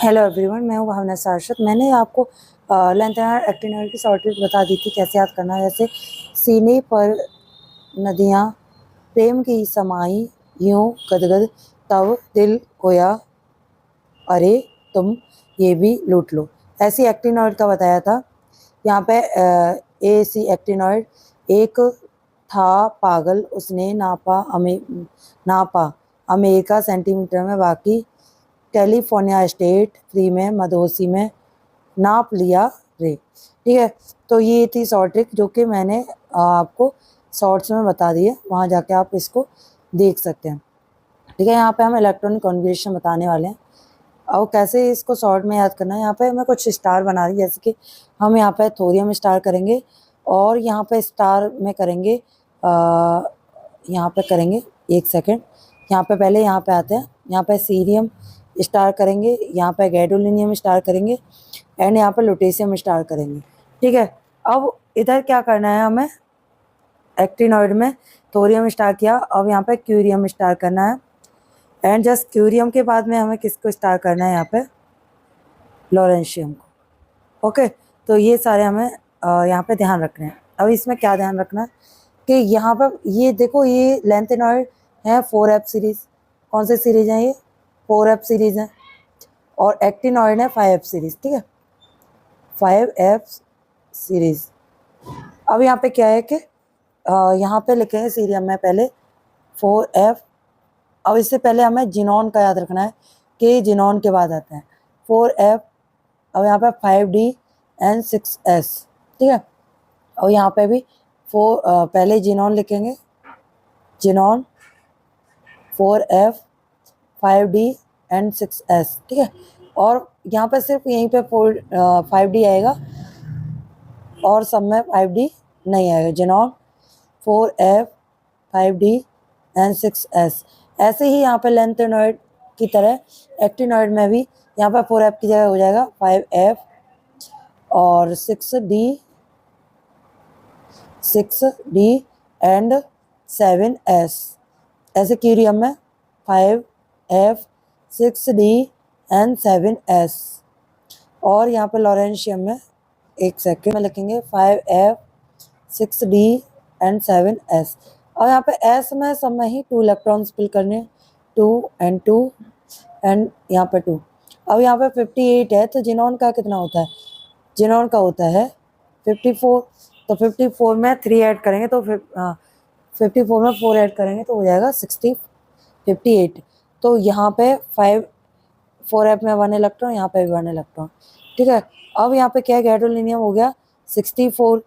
Hello everyone, मैं हूँ भावना सारस्वत। मैंने आपको लेंथेनर एक्टिनॉइड की शॉर्ट ट्रिक बता दी थी कैसे याद करना है। जैसे सीने पर नदियाँ प्रेम की समाई यूं गदगद, तब दिल होया अरे तुम ये भी लूट लो। ऐसी एक्टिनॉइड का बताया था। यहाँ पे ए सी एक्टिनॉइड एक था पागल, उसने नापा अमेरिका सेंटीमीटर में, बाकी कैलिफोर्निया स्टेट फ्री में मदोसी में नाप लिया रे। ठीक है, तो ये थी शॉर्ट ट्रिक जो कि मैंने आपको शॉर्ट्स में बता दी है, वहाँ जाके आप इसको देख सकते हैं। ठीक है, यहाँ पे हम इलेक्ट्रॉनिक कॉन्फ़िगरेशन बताने वाले हैं और कैसे इसको शॉर्ट में याद करना है। यहाँ पे मैं कुछ स्टार बना रही, जैसे कि हम यहाँ पे थोरियम स्टार करेंगे और यहाँ पे स्टार में करेंगे यहाँ पे करेंगे, एक सेकेंड, यहाँ पे पहले यहाँ पे आते हैं, यहाँ पे सीरियम स्टार करेंगे, यहाँ पे गैडोलिनियम स्टार करेंगे एंड यहाँ पे लुटेशियम स्टार करेंगे। ठीक है, अब इधर क्या करना है हमें, एक्टिनॉइड में थोरियम स्टार किया, अब यहाँ पे क्यूरियम स्टार करना है एंड जस्ट क्यूरियम के बाद में हमें किसको स्टार करना है, यहाँ पे लॉरेंशियम को। ओके, तो ये सारे हमें यहाँ पे ध्यान रखने हैं। अब इसमें क्या ध्यान रखना है कि यहाँ पर ये देखो, ये लेंथेनॉइड है 4F सीरीज। कौन से सीरीज हैं ये? 4F सीरीज है और एक्टिनॉइड है 5F सीरीज। ठीक है, 5F सीरीज। अब यहाँ पे क्या है कि यहाँ पे लिखेंगे सीरियम में पहले 4F। अब इससे पहले हमें जिनॉन का याद रखना है कि जिनॉन के बाद आता है 4F। अब यहाँ पे 5D एंड 6S। ठीक है, और यहाँ पे भी पहले जिनॉन लिखेंगे, xenon 4F 5D and 6S। ठीक है, और यहाँ पे सिर्फ यहीं पे 5D आएगा और सब में 5D नहीं आएगा। Xenon 4F 5D and 6S। ऐसे ही यहाँ पे लेंथेनॉइड की तरह एक्टिनॉइड में भी यहाँ पे 4F की जगह हो जाएगा 5F और 6D एंड 7S। ऐसे क्यूरियम में 5F 6D एंड 7S। और यहाँ पे लॉरेंशियम में, एक सेकेंड में लिखेंगे 5F 6D एंड 7S। और यहाँ पे S में सब में ही 2 इलेक्ट्रॉन्स फिल करने, 2 एंड 2 एंड यहाँ पे 2। अब यहाँ पे 58 है तो जिनॉन का कितना होता है? जिनॉन का होता है 54। तो 54 में 3 ऐड करेंगे तो 54 में 4 ऐड करेंगे तो हो जाएगा 58। तो यहाँ पे 4F में 1 इलेक्ट्रॉन, यहाँ पे भी 1 इलेक्ट्रॉन। ठीक है, अब यहाँ पे क्या है, गैडोलिनियम हो गया 64।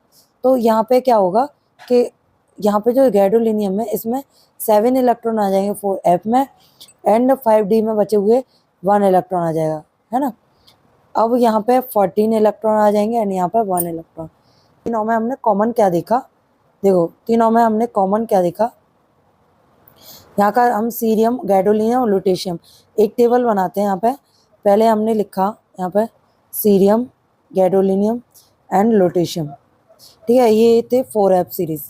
तो यहाँ पे क्या होगा कि यहाँ पे जो गैडोलिनियम है इसमें 7 इलेक्ट्रॉन आ जाएंगे 4F में एंड 5D में बचे हुए 1 इलेक्ट्रॉन आ जाएगा, है ना। अब यहाँ पे 14 इलेक्ट्रॉन आ जाएंगे एंड यहाँ पे 1 इलेक्ट्रॉन। तीनों में हमने कॉमन क्या देखा? देखो, तीनों में हमने कॉमन क्या देखा, यहाँ का हम सीरियम, गैडोलिनियम और लुटेशियम एक टेबल बनाते हैं। यहाँ पे पहले हमने लिखा यहाँ पे सीरियम, गैडोलिनियम एंड लुटेशियम। ठीक है, ये थे 4F सीरीज,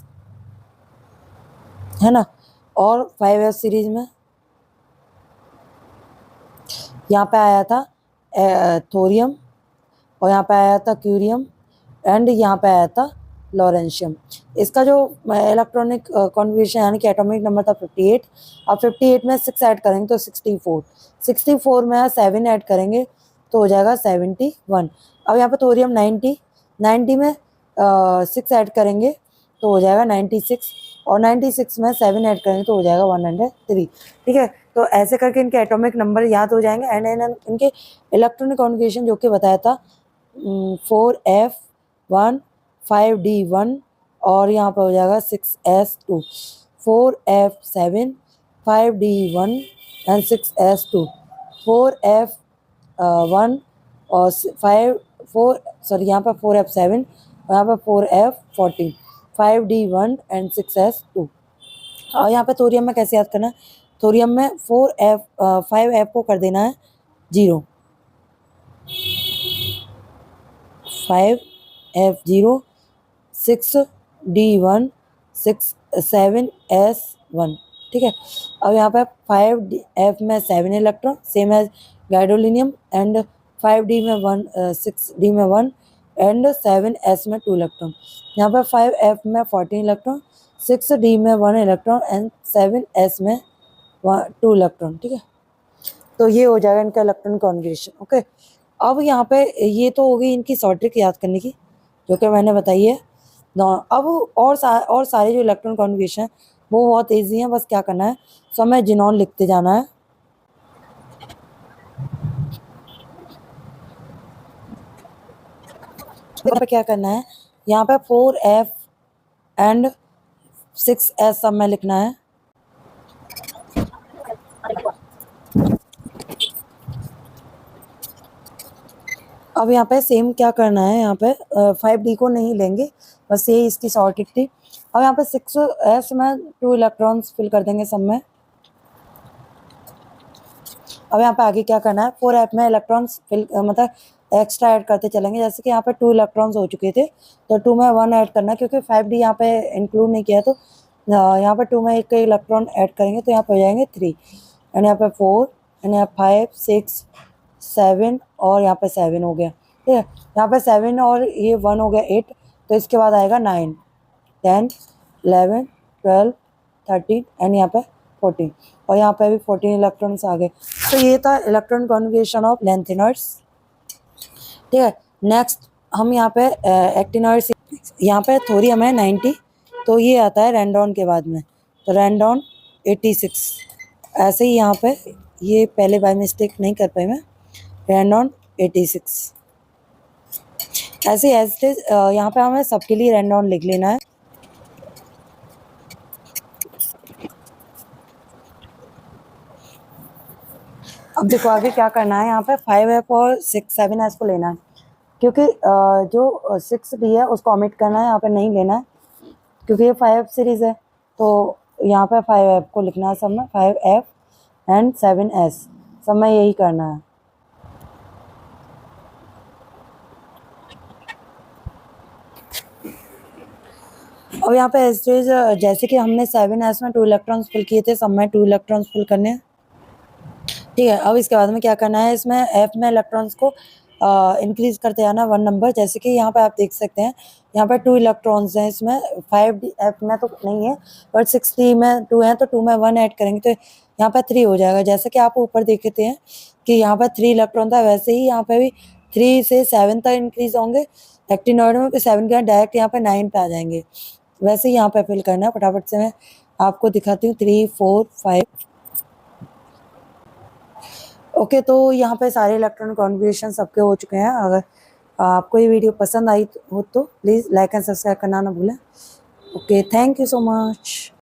है ना। और 5F सीरीज में यहाँ पे आया था थोरियम और यहाँ पे आया था क्यूरियम एंड यहाँ पे आया था लॉरेंशियम। इसका जो इलेक्ट्रॉनिक कॉन्फ़िगरेशन यानी कि एटॉमिक नंबर था 58। अब 58 में 6 ऐड करेंगे तो 64। 64 में 7 ऐड करेंगे तो हो जाएगा 71। अब यहाँ पे थोरियम 90 में 6 ऐड करेंगे तो हो जाएगा 96 और 96 में 7 ऐड करेंगे तो हो जाएगा 103। ठीक है, तो ऐसे करके इनके एटॉमिक नंबर याद हो जाएंगे एंड इनके इलेक्ट्रॉनिक कॉन्फ़िगरेशन जो कि बताया था 4F1 5D1 और यहाँ पर हो जाएगा 6S2। 4F7 5D1 and 6S2। 4F1 और 4 यहाँ पर 4F7 और यहाँ पर 4F14 5D1 एंड 6S2। और यहाँ पे थोरियम में कैसे याद करना है? थोरियम में 5F को कर देना है 0, 5F0 6D1 7S1। ठीक है, अब यहाँ पे 5F में 7 electron same as gadolinium and 5d में 1, 6d में 1 एंड 7s में 2 इलेक्ट्रॉन। यहाँ पर 5f में 14 इलेक्ट्रॉन, 6d में 1 इलेक्ट्रॉन एंड 7s में 2 इलेक्ट्रॉन। ठीक है, तो ये हो जाएगा इनका इलेक्ट्रॉन कॉन्फ़िगरेशन। ओके, अब यहाँ पे ये तो हो गई इनकी शॉर्ट ट्रिक याद करने की, जो कि मैंने बताई है ना। अब और सारे जो इलेक्ट्रॉन कॉन्फ़िगरेशन है वो बहुत ईजी है, बस क्या करना है, सो हमें जिनॉन लिखते जाना है। यहाँ पे क्या करना है, यहाँ पे 4f एंड 6s सब में लिखना है। अब यहाँ पे सेम क्या करना है, यहाँ पे 5d को नहीं लेंगे, बस ये इसकी शॉर्टेड थी। अब यहाँ पे 6s में 2 इलेक्ट्रॉन्स फिल कर देंगे सब में। अब यहाँ पे आगे क्या करना है, 4f में इलेक्ट्रॉन्स फिल मतलब एक्स्ट्रा ऐड करते चलेंगे। जैसे कि यहाँ पे 2 इलेक्ट्रॉन्स हो चुके थे, तो 2 में 1 ऐड करना, क्योंकि 5d यहाँ पे इंक्लूड नहीं किया, तो यहाँ पे 2 में एक इलेक्ट्रॉन ऐड करेंगे तो यहाँ पे हो जाएंगे 3, एंड यहाँ पे 4 एंड यहाँ 5, 6, 7 और यहाँ पे 7 हो गया। ठीक है, यहाँ पे 7 और ये 1 हो गया 8, तो इसके बाद आएगा 9, 10, 11, 12, 13 एंड यहाँ पे 14, और यहाँ पे भी 14 इलेक्ट्रॉन्स आ गए। तो ये था इलेक्ट्रॉन कॉन्फ़िगरेशन ऑफ लैंथेनॉइड्स। ठीक है, नेक्स्ट हम यहाँ पे एक्टिनॉइड्स, यहाँ पे थोड़ी हमें 90, तो ये आता है रैंडॉन के बाद में, तो रैंडॉन 86। ऐसे ही यहाँ पे ये पहले बाय मिस्टेक नहीं कर पाई मैं, रैंडॉन 86। ऐसे यहाँ पे हमें सबके लिए रैंडॉन लिख लेना है। अब देखो आगे क्या करना है, यहाँ पे 5f और 7s को लेना है, क्योंकि जो 6d है उसको ओमिट करना है, यहाँ पे नहीं लेना है, क्योंकि ये 5f सीरीज है। तो यहाँ पे 5f को लिखना है सब में, 5f एंड 7s सब में यही करना है। अब यहाँ पे एस्टेज, जैसे कि हमने 7s में 2 इलेक्ट्रॉन्स फिल किए थे, सब में 2 इलेक्ट्रॉन्स फिल करने हैं। ठीक है, अब इसके बाद में क्या करना है, इसमें f में इलेक्ट्रॉन्स को इंक्रीज करते जाना 1 नंबर। जैसे कि यहाँ पे आप देख सकते हैं, यहाँ पे 2 इलेक्ट्रॉन्स हैं इसमें, 5f में तो नहीं है, बट 6d में 2 हैं, तो 2 में 1 ऐड करेंगे तो यहाँ पे 3 हो जाएगा। जैसे कि आप ऊपर देखते हैं कि यहाँ पे 3 इलेक्ट्रॉन था, वैसे ही यहाँ पे भी 3 से 7 तक इंक्रीज होंगे एक्टिनॉइड में, फिर 7 के डायरेक्ट यहाँ पे 9 पे आ जाएंगे। वैसे ही यहाँ पे फिल करना है। फटाफट से मैं आपको दिखाती हूँ, 3, 4, 5। ओके, तो यहाँ पे सारे इलेक्ट्रॉन कॉन्फ़िगरेशन सबके हो चुके हैं। अगर आपको ये वीडियो पसंद आई हो तो प्लीज़ लाइक एंड सब्सक्राइब करना ना भूलें। Okay, thank you so much.